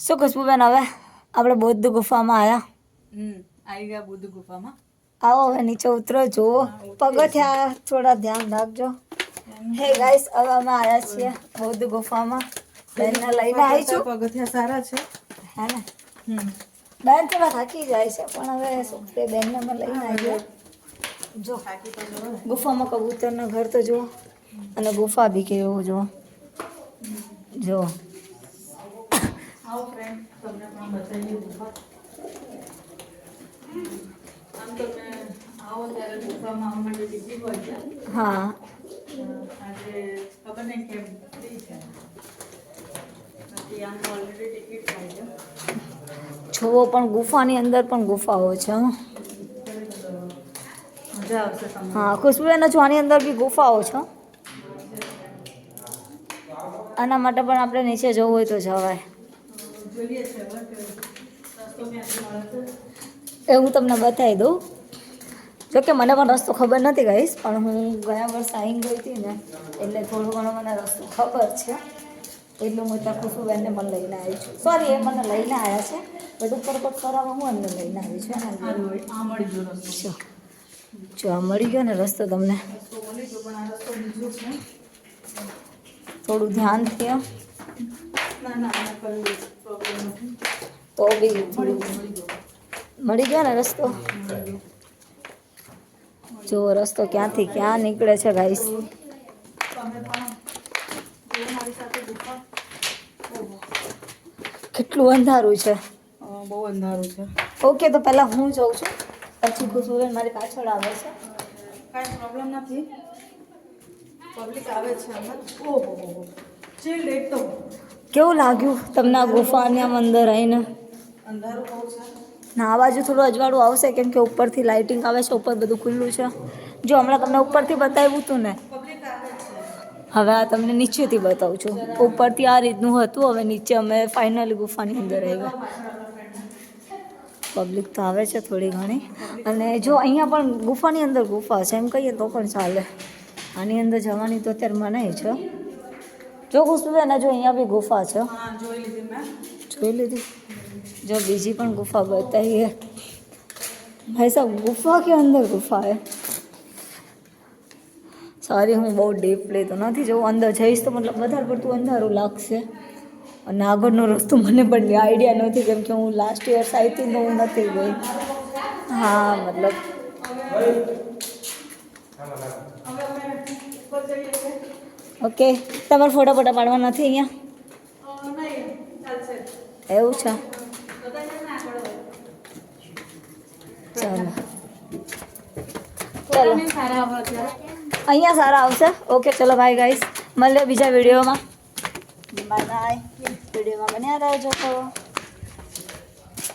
શું ખુશ્બુબેન હવે આપણે બૌદ્ધ ગુફામાં આવ્યા. આવી ગયા બૌદ્ધ ગુફામાં. આવો હવે નીચે ઉતરો, જુઓ પગથિયા થોડા ધ્યાન રાખજો. હે ગાઈસ, હવે અમે આવ્યા છીએ બૌદ્ધ ગુફામાં. બેનને લઈને આવી છું. પગથિયા સારા છે હે ને? બેન થોડા થાકી જાય છે પણ હવે શું કરીએ, બેનને અમે લઈને આવ્યા. જો ગુફામાં કબૂતરના ઘર તો જુઓ, અને ગુફા બી કેવું જુઓ. જો આવો ફ્રેન્ડ, તમને પણ બતાવીએ ગુફા. આમ તો મેં આવો ત્યારે ગુફામાં આવવા માટે ટિકિટ હોય છે. હા, આજે ખબર નહીં કેમ ફ્રી છે. બાકી આમ તો ઓલરેડી ટિકિટ થાય છે. જુઓ પણ ગુફાની અંદર પણ ગુફાઓ છે. મજા આવશે તમને. હા, ખુશ્બુબેન જો આની અંદર બી ગુફાઓ છે. આના માટે પણ આપણે નીચે જવું હોય તો જવાય. જોઈએ છે હવે કે રસ્તો ક્યાંથી મળે છે. એ હું તમને બતાવી દઉં. જોકે મને પણ રસ્તો ખબર નથી ગાઈસ, પણ હું ગયા વર્ષ આવીને ગઈ હતી ને એટલે થોડું ઘણો મને રસ્તો ખબર છે. એટલું હું ત્યાં ખુશ્બુબેનને પણ લઈને આવી છું. સોરી, એ મને લઈને આવ્યા છે, બટ ઉપર કરાવવા હું એમને લઈને આવી છું. આ મળી ગયો રસ્તો. જો આ મળી ગયો ને રસ્તો તમને. રસ્તો મળી ગયો પણ આ રસ્તો બીજો છે. થોડું ધ્યાનથી ના ના ના કોઈ પ્રોબ્લેમ નથી. તો બી થોડું મળી ગયો ને રસ્તો. જો રસ્તો ક્યાંથી ક્યાં નીકળે છે ગાઈસ. તમે પણ જો મારી સાથે ગુફા. કેટલું અંધારું છે. બહુ અંધારું છે. ઓકે, તો પહેલાં હું જાઉં છું, પછી ખુશ્બુબેન મારી પાછળ આવે છે. કાંઈ પ્રોબ્લેમ નથી. પબ્લિક આવે છે અંદર. ઓહો હો, ચીલ એકદમ. કેવું લાગ્યું તમને આ ગુફાની આમ અંદર આવીને? અંધારું બહુ છે. ના, આ બાજુ થોડું અજવાળું આવશે કેમ કે ઉપરથી લાઇટિંગ આવે છે, ઉપર બધું ખુલ્લું છે. જો હમણાં તમને ઉપરથી બતાવ્યું હતું ને, પબ્લિક આવે છે. હવે આ તમને નીચેથી બતાવું છું. ઉપરથી આ રીતનું હતું, હવે નીચે અમે ફાઇનલી ગુફાની અંદર આવ્યા. પબ્લિક તો આવે છે થોડી ઘણી. અને જો અહીંયા પણ ગુફાની અંદર ગુફા છે એમ કહીએ તો પણ ચાલે. આની અંદર જવાની તો અત્યારે મનાઈ છે. જો ખુશ્બુબેન, જો અહીંયા બી ગુફા છે. હા, જોઈ લીધી મેં. જોઈ લીધી. જો બીજી પણ ગુફા બતાવીએ. ભાઈ સાહેબ, ગુફા કે અંદર ગુફા હે. સોરી, હું બહુ ડીપલી તો નથી જવું. અંદર જઈશ તો મતલબ વધારે પડતું અંધારું લાગશે. અને આગળનો રસ્તો મને પણ આઈડિયા નથી કેમ કે હું લાસ્ટ યર્સ આવી હતી તો હું નથી ગઈ. હા, મતલબ ઓકે. તમારે ફોટા પાડવા નથી અહીંયા? એવું છે? ચાલો ચલો, અહીંયા સારા આવશે. ઓકે, ચલો બાય ગાઈસ, મળીએ બીજા વિડીયોમાં. Bye bye. વિડીયોમાં બન્યા રહેજો.